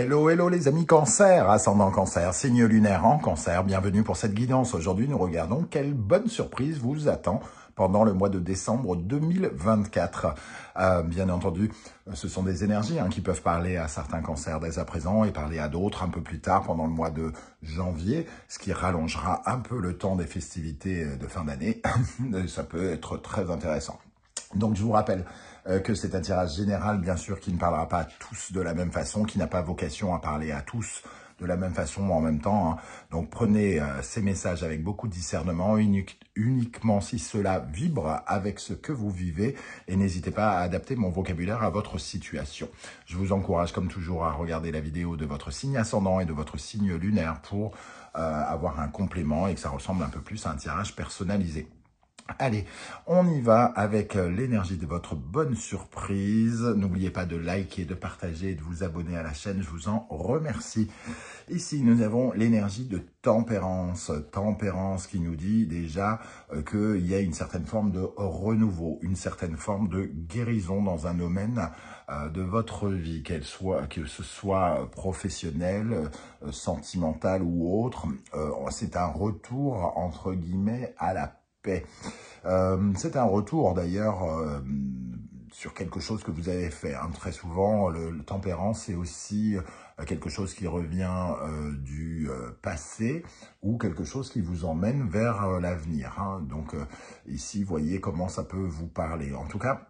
Hello, hello les amis Cancer, ascendant Cancer, signe lunaire en Cancer, bienvenue pour cette guidance. Aujourd'hui, nous regardons quelle bonne surprise vous attend pendant le mois de décembre 2024. Bien entendu, ce sont des énergies qui peuvent parler à certains cancers dès à présent et parler à d'autres un peu plus tard pendant le mois de janvier, ce qui rallongera un peu le temps des festivités de fin d'année. Ça peut être très intéressant. Donc, je vous rappelle que c'est un tirage général, bien sûr, qui ne parlera pas à tous de la même façon, qui n'a pas vocation à parler à tous de la même façon en même temps. Donc, prenez ces messages avec beaucoup de discernement, uniquement si cela vibre avec ce que vous vivez, et n'hésitez pas à adapter mon vocabulaire à votre situation. Je vous encourage, comme toujours, à regarder la vidéo de votre signe ascendant et de votre signe lunaire pour avoir un complément et que ça ressemble un peu plus à un tirage personnalisé. Allez, on y va avec l'énergie de votre bonne surprise. N'oubliez pas de liker, de partager et de vous abonner à la chaîne. Je vous en remercie. Ici, nous avons l'énergie de Tempérance. Tempérance qui nous dit déjà qu'il y a une certaine forme de renouveau, une certaine forme de guérison dans un domaine de votre vie, que ce soit professionnel, sentimental ou autre. C'est un retour, entre guillemets, à la paix. C'est un retour d'ailleurs sur quelque chose que vous avez fait. Très souvent, le tempérance, c'est aussi quelque chose qui revient du passé ou quelque chose qui vous emmène vers l'avenir. Donc ici, voyez comment ça peut vous parler. En tout cas,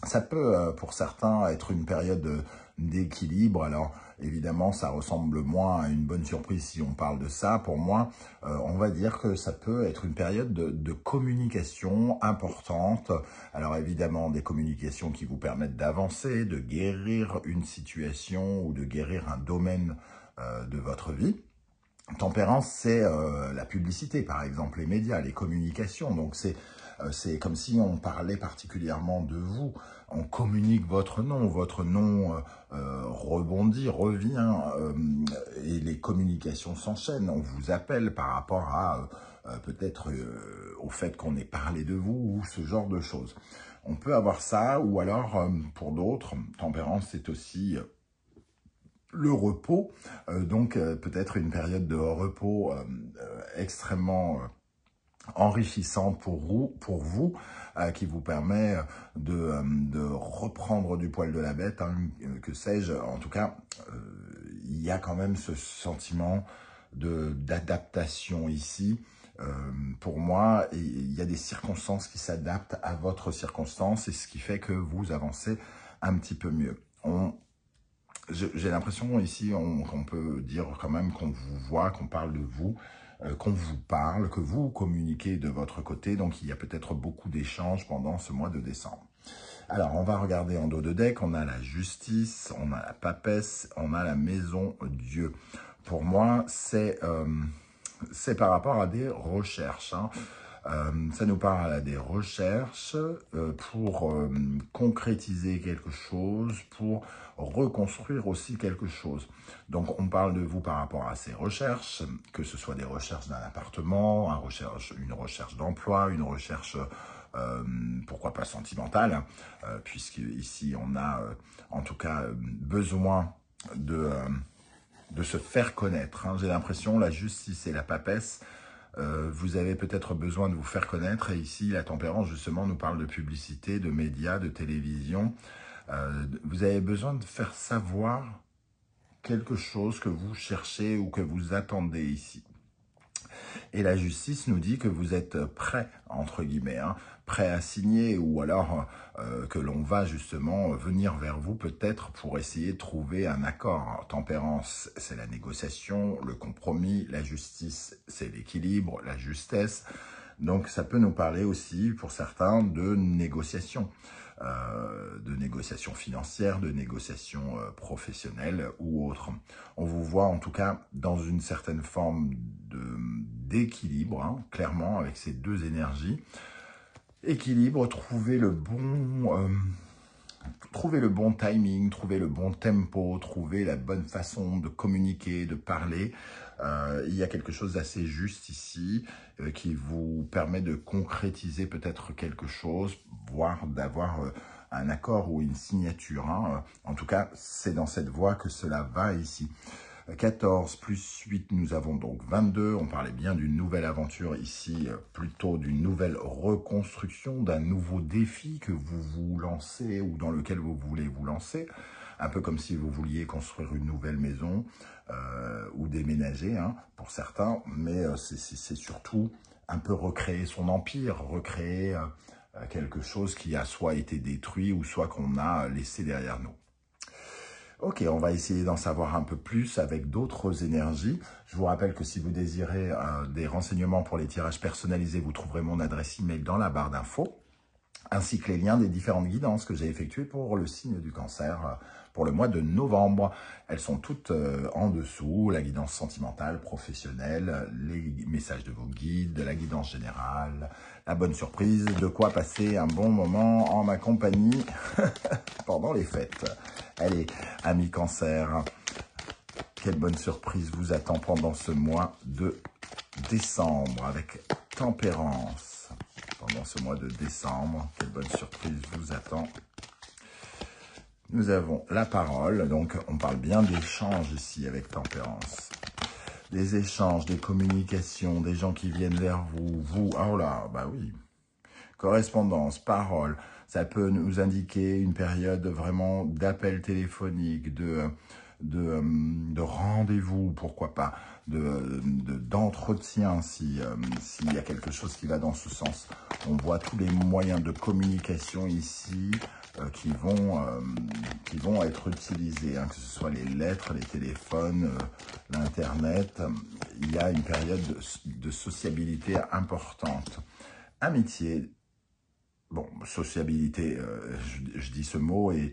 ça peut, pour certains, être une période d'équilibre. Alors, évidemment, ça ressemble moins à une bonne surprise si on parle de ça. Pour moi, on va dire que ça peut être une période de communication importante. Alors, évidemment, des communications qui vous permettent d'avancer, de guérir une situation ou de guérir un domaine de votre vie. Tempérance, c'est la publicité, par exemple, les médias, les communications. Donc, c'est comme si on parlait particulièrement de vous. On communique votre nom rebondit, revient, et les communications s'enchaînent. On vous appelle par rapport à peut-être au fait qu'on ait parlé de vous ou ce genre de choses. On peut avoir ça, ou alors, pour d'autres, Tempérance, c'est aussi le repos, donc peut-être une période de repos extrêmement enrichissante pour vous, qui vous permet de reprendre du poil de la bête, que sais-je. En tout cas, il y a quand même ce sentiment d'adaptation ici. Pour moi, il y a des circonstances qui s'adaptent à votre circonstance, et ce qui fait que vous avancez un petit peu mieux. J'ai l'impression ici qu'on peut dire quand même qu'on vous voit, qu'on parle de vous, qu'on vous parle, que vous communiquez de votre côté. Donc, il y a peut-être beaucoup d'échanges pendant ce mois de décembre. Alors, on va regarder en dos de deck. On a la justice, on a la papesse, on a la maison Dieu. Pour moi, c'est par rapport à des recherches. Ça nous parle à des recherches pour concrétiser quelque chose, pour reconstruire aussi quelque chose. Donc, on parle de vous par rapport à ces recherches, que ce soit des recherches d'un appartement, une recherche d'emploi, une recherche, pourquoi pas sentimentale, puisque ici, on a en tout cas besoin de se faire connaître. J'ai l'impression, la justice et la papesse, vous avez peut-être besoin de vous faire connaître. Et ici, la tempérance, justement, nous parle de publicité, de médias, de télévision. Vous avez besoin de faire savoir quelque chose que vous cherchez ou que vous attendez ici. Et la justice nous dit que vous êtes prêt, entre guillemets, prêt à signer, ou alors que l'on va justement venir vers vous peut-être pour essayer de trouver un accord. Tempérance, c'est la négociation, le compromis. La justice, c'est l'équilibre, la justesse. Donc, ça peut nous parler aussi, pour certains, de négociation financière, de négociation professionnelle ou autre. On vous voit en tout cas dans une certaine forme d'équilibre, clairement, avec ces deux énergies. Équilibre, trouver le bon timing, trouver le bon tempo, trouver la bonne façon de communiquer, de parler. Il y a quelque chose d'assez juste ici qui vous permet de concrétiser peut-être quelque chose, voire d'avoir un accord ou une signature. Hein. En tout cas, c'est dans cette voie que cela va ici. 14 plus 8, nous avons donc 22. On parlait bien d'une nouvelle aventure ici, plutôt d'une nouvelle reconstruction, d'un nouveau défi que vous vous lancez ou dans lequel vous voulez vous lancer. Un peu comme si vous vouliez construire une nouvelle maison ou déménager, hein, pour certains. Mais c'est surtout un peu recréer son empire, recréer quelque chose qui a soit été détruit ou soit qu'on a laissé derrière nous. Ok, on va essayer d'en savoir un peu plus avec d'autres énergies. Je vous rappelle que si vous désirez des renseignements pour les tirages personnalisés, vous trouverez mon adresse email dans la barre d'infos, ainsi que les liens des différentes guidances que j'ai effectuées pour le signe du cancer pour le mois de novembre. Elles sont toutes en dessous, la guidance sentimentale, professionnelle, les messages de vos guides, la guidance générale, la bonne surprise, de quoi passer un bon moment en ma compagnie pendant les fêtes. Allez, amis cancer, quelle bonne surprise vous attend pendant ce mois de décembre avec tempérance. Pendant ce mois de décembre, quelle bonne surprise vous attend. Nous avons la parole, donc on parle bien d'échanges ici avec tempérance. Des échanges, des communications, des gens qui viennent vers vous, oh là, bah oui. Correspondance, parole, ça peut nous indiquer une période vraiment d'appel téléphonique, de rendez-vous, pourquoi pas, d'entretien s'il y a quelque chose qui va dans ce sens. On voit tous les moyens de communication ici qui vont être utilisés, hein, que ce soit les lettres, les téléphones, l'Internet. Il y a une période de sociabilité importante. Amitié. Bon, sociabilité, je dis ce mot et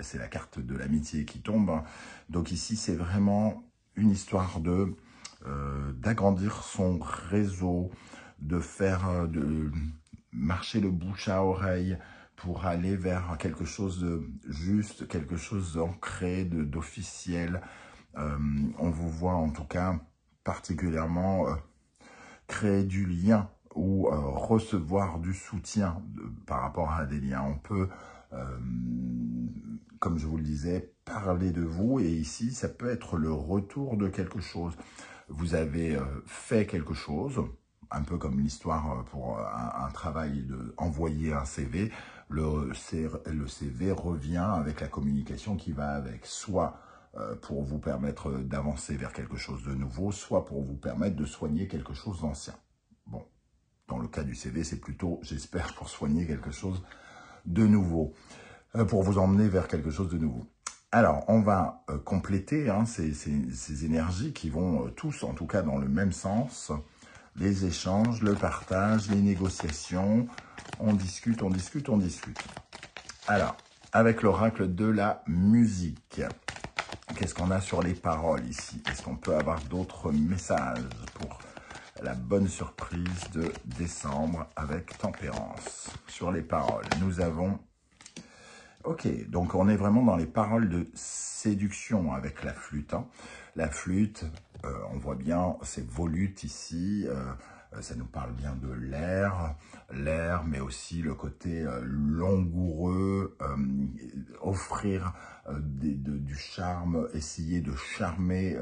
c'est la carte de l'amitié qui tombe. Donc ici, c'est vraiment une histoire d'agrandir son réseau, de faire de marcher le bouche à oreille pour aller vers quelque chose de juste, quelque chose d'ancré, d'officiel. On vous voit en tout cas particulièrement créer du lien ou recevoir du soutien par rapport à des liens. On peut, comme je vous le disais, parler de vous, et ici, ça peut être le retour de quelque chose. Vous avez fait quelque chose, un peu comme l'histoire pour un travail de envoyer un CV, le CV revient avec la communication qui va avec, soit pour vous permettre d'avancer vers quelque chose de nouveau, soit pour vous permettre de soigner quelque chose d'ancien. Bon, dans le cas du CV, c'est plutôt, j'espère, pour soigner quelque chose de nouveau, pour vous emmener vers quelque chose de nouveau. Alors, on va compléter hein, ces énergies qui vont tous, en tout cas, dans le même sens. Les échanges, le partage, les négociations. On discute, on discute, on discute. Alors, avec l'oracle de la musique, qu'est-ce qu'on a sur les paroles ici? Est-ce qu'on peut avoir d'autres messages pour la bonne surprise de décembre avec tempérance? Sur les paroles, nous avons... Ok, donc on est vraiment dans les paroles de séduction avec la flûte. Hein. La flûte, on voit bien ces volutes ici, ça nous parle bien de l'air, mais aussi le côté langoureux, offrir du charme, essayer de charmer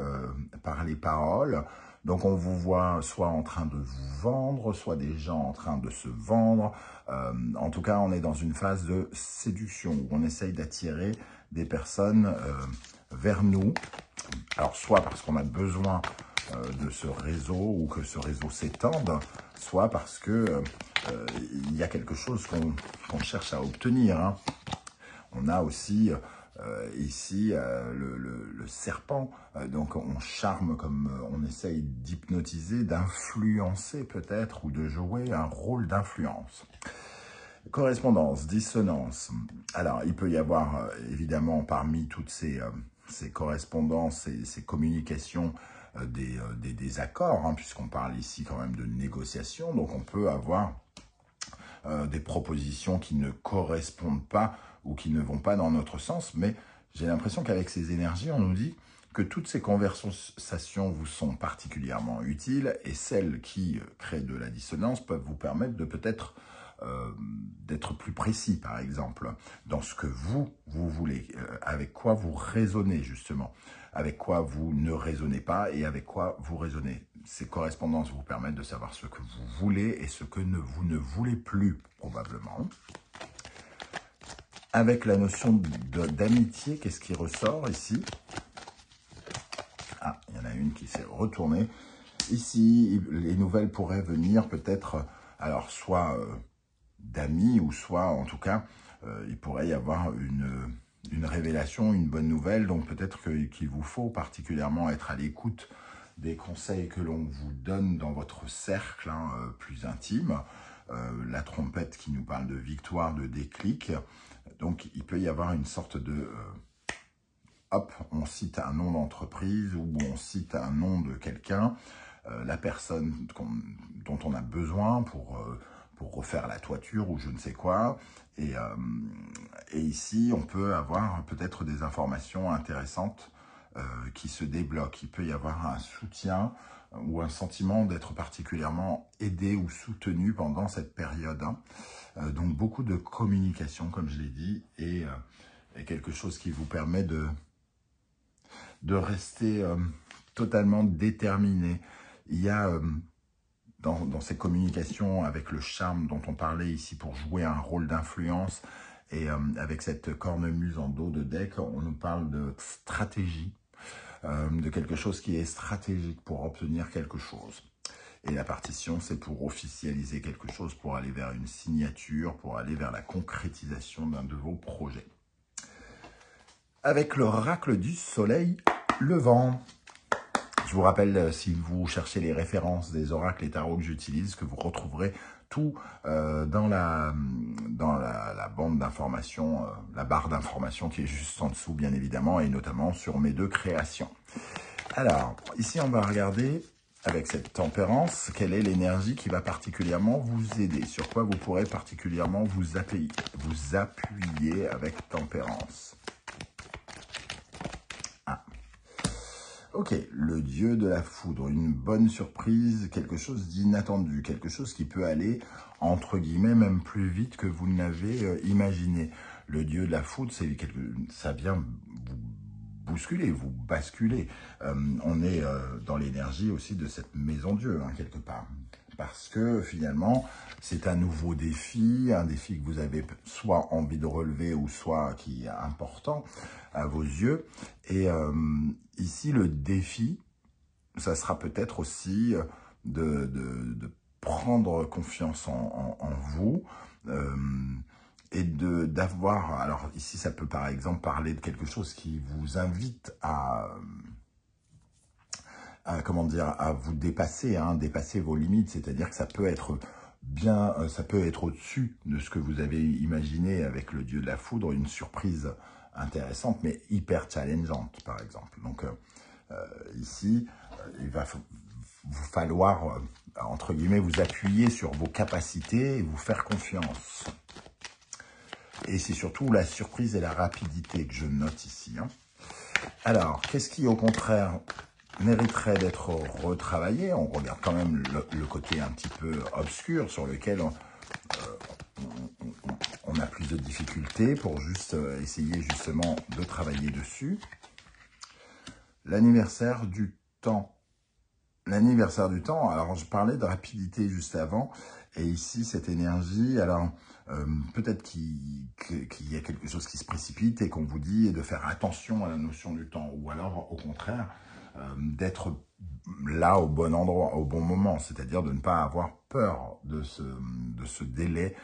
par les paroles. Donc on vous voit soit en train de vous vendre, soit des gens en train de se vendre. En tout cas, on est dans une phase de séduction où on essaye d'attirer des personnes vers nous. Alors soit parce qu'on a besoin de ce réseau ou que ce réseau s'étende, soit parce que il y a quelque chose qu'on cherche à obtenir. Hein. On a aussi... ici, le serpent, donc on charme comme on essaye d'hypnotiser, d'influencer peut-être, ou de jouer un rôle d'influence. Correspondance, dissonance. Alors, il peut y avoir, évidemment, parmi toutes ces correspondances et ces communications, des accords, hein, puisqu'on parle ici quand même de négociation, donc on peut avoir des propositions qui ne correspondent pas ou qui ne vont pas dans notre sens, mais j'ai l'impression qu'avec ces énergies, on nous dit que toutes ces conversations vous sont particulièrement utiles, et celles qui créent de la dissonance peuvent vous permettre de peut-être d'être plus précis, par exemple, dans ce que vous voulez, avec quoi vous raisonnez, justement, avec quoi vous ne raisonnez pas et avec quoi vous raisonnez. Ces correspondances vous permettent de savoir ce que vous voulez et ce que vous ne voulez plus, probablement. Avec la notion d'amitié, qu'est-ce qui ressort ici? Ah, il y en a une qui s'est retournée. Ici, les nouvelles pourraient venir peut-être, alors soit d'amis ou soit, en tout cas, il pourrait y avoir une révélation, une bonne nouvelle. Donc peut-être qu'il vous faut particulièrement être à l'écoute des conseils que l'on vous donne dans votre cercle plus intime. La trompette qui nous parle de victoire, de déclic. Donc il peut y avoir une sorte de... hop, on cite un nom d'entreprise ou on cite un nom de quelqu'un, la personne dont on a besoin pour refaire la toiture ou je ne sais quoi. Et ici, on peut avoir peut-être des informations intéressantes qui se débloquent. Il peut y avoir un soutien ou un sentiment d'être particulièrement aidé ou soutenu pendant cette période. Donc beaucoup de communication, comme je l'ai dit, et quelque chose qui vous permet de rester totalement déterminé. Il y a dans ces communications avec le charme dont on parlait ici pour jouer un rôle d'influence et avec cette cornemuse en dos de deck, on nous parle de stratégie, de quelque chose qui est stratégique pour obtenir quelque chose. Et la partition, c'est pour officialiser quelque chose, pour aller vers une signature, pour aller vers la concrétisation d'un de vos projets. Avec l'oracle du soleil levant. Je vous rappelle, si vous cherchez les références des oracles et tarots que j'utilise, que vous retrouverez tout dans la bande d'information, la barre d'information qui est juste en dessous, bien évidemment, et notamment sur mes deux créations. Alors, ici, on va regarder, avec cette tempérance, quelle est l'énergie qui va particulièrement vous aider, sur quoi vous pourrez particulièrement vous appuyer avec tempérance. Ok, le dieu de la foudre, une bonne surprise, quelque chose d'inattendu, quelque chose qui peut aller, entre guillemets, même plus vite que vous ne l'avez imaginé. Le dieu de la foudre, ça vient vous bousculer, vous basculer. On est dans l'énergie aussi de cette maison Dieu, quelque part. Parce que finalement, c'est un nouveau défi, un défi que vous avez soit envie de relever ou soit qui est important à vos yeux. Et ici, le défi, ça sera peut-être aussi de prendre confiance en vous et d'avoir... Alors ici, ça peut par exemple parler de quelque chose qui vous invite comment dire, à vous dépasser, dépasser vos limites, c'est-à-dire que ça peut être bien, ça peut être au-dessus de ce que vous avez imaginé avec le dieu de la foudre, une surprise intéressante, mais hyper challengeante, par exemple. Donc ici, il va vous falloir, entre guillemets, vous appuyer sur vos capacités et vous faire confiance. Et c'est surtout la surprise et la rapidité que je note ici. Alors, qu'est-ce qui, au contraire, mériterait d'être retravaillé? On regarde quand même le côté un petit peu obscur sur lequel on a plus de difficultés pour juste essayer justement de travailler dessus. L'anniversaire du temps. L'anniversaire du temps, alors je parlais de rapidité juste avant, et ici cette énergie, alors peut-être qu'il y a quelque chose qui se précipite et qu'on vous dit de faire attention à la notion du temps, ou alors au contraire, d'être là au bon endroit, au bon moment, c'est-à-dire de ne pas avoir peur de ce délai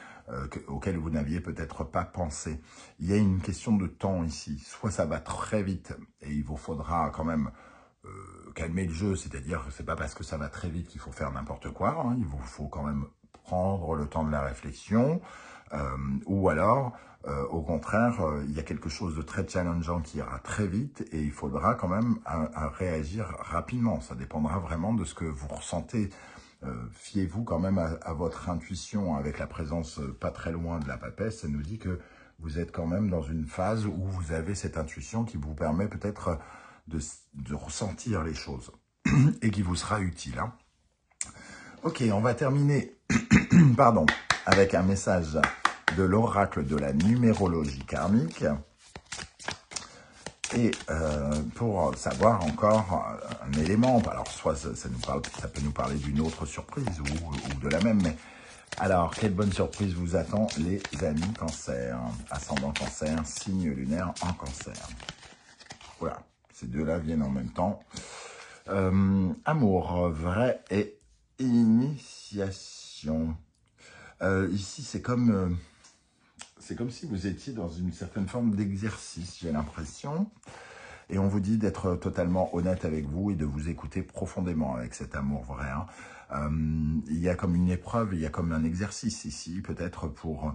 auquel vous n'aviez peut-être pas pensé. Il y a une question de temps ici, soit ça va très vite et il vous faudra quand même calmer le jeu, c'est-à-dire que c'est pas parce que ça va très vite qu'il faut faire n'importe quoi, il vous faut quand même prendre le temps de la réflexion, ou alors, au contraire, il y a quelque chose de très challengeant qui ira très vite et il faudra quand même réagir rapidement. Ça dépendra vraiment de ce que vous ressentez. Fiez-vous quand même à votre intuition avec la présence pas très loin de la papesse. Ça nous dit que vous êtes quand même dans une phase où vous avez cette intuition qui vous permet peut-être de ressentir les choses et qui vous sera utile. Ok, on va terminer pardon, avec un message de l'oracle de la numérologie karmique. Et pour savoir encore un élément, alors soit ça peut nous parler d'une autre surprise ou de la même, mais alors, quelle bonne surprise vous attend, les amis Cancer, ascendant Cancer, signe lunaire en Cancer. Voilà, ces deux-là viennent en même temps. Amour, vrai et initiation. Ici, c'est comme si vous étiez dans une certaine forme d'exercice, j'ai l'impression. Et on vous dit d'être totalement honnête avec vous et de vous écouter profondément avec cet amour vrai. Hein. Il y a comme une épreuve, il y a comme un exercice ici, peut-être pour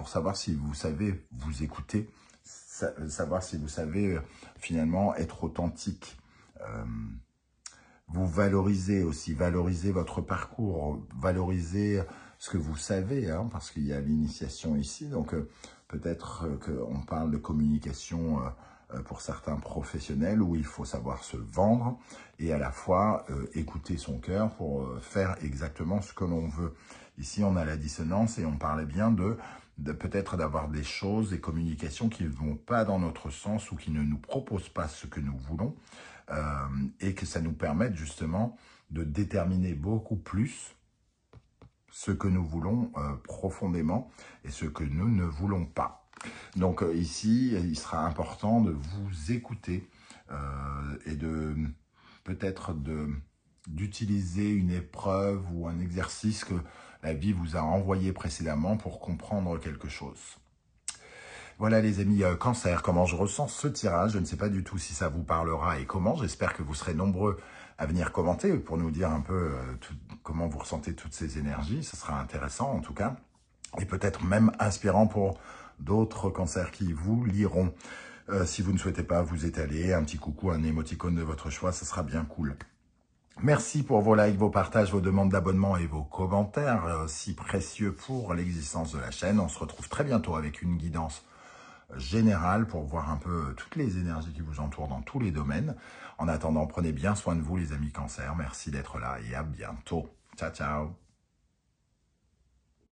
savoir si vous savez vous écouter, savoir si vous savez finalement être authentique. Vous valorisez aussi, valorisez votre parcours, valorisez ce que vous savez, hein, parce qu'il y a l'initiation ici. Donc peut-être qu'on parle de communication pour certains professionnels où il faut savoir se vendre et à la fois écouter son cœur pour faire exactement ce que l'on veut. Ici, on a la dissonance et on parlait bien de peut-être d'avoir des choses, des communications qui ne vont pas dans notre sens ou qui ne nous proposent pas ce que nous voulons et que ça nous permette justement de déterminer beaucoup plus ce que nous voulons profondément et ce que nous ne voulons pas. Donc ici, il sera important de vous écouter et de peut-être d'utiliser une épreuve ou un exercice que la vie vous a envoyé précédemment pour comprendre quelque chose. Voilà les amis, Cancer, comment je ressens ce tirage. Je ne sais pas du tout si ça vous parlera et comment. J'espère que vous serez nombreux à venir commenter pour nous dire un peu comment vous ressentez toutes ces énergies. Ce sera intéressant en tout cas et peut-être même inspirant pour d'autres cancers qui vous liront. Si vous ne souhaitez pas vous étaler, un petit coucou, un émoticône de votre choix, ce sera bien cool. Merci pour vos likes, vos partages, vos demandes d'abonnement et vos commentaires si précieux pour l'existence de la chaîne. On se retrouve très bientôt avec une guidance générale pour voir un peu toutes les énergies qui vous entourent dans tous les domaines. En attendant, prenez bien soin de vous les amis Cancer. Merci d'être là et à bientôt. Ciao, ciao.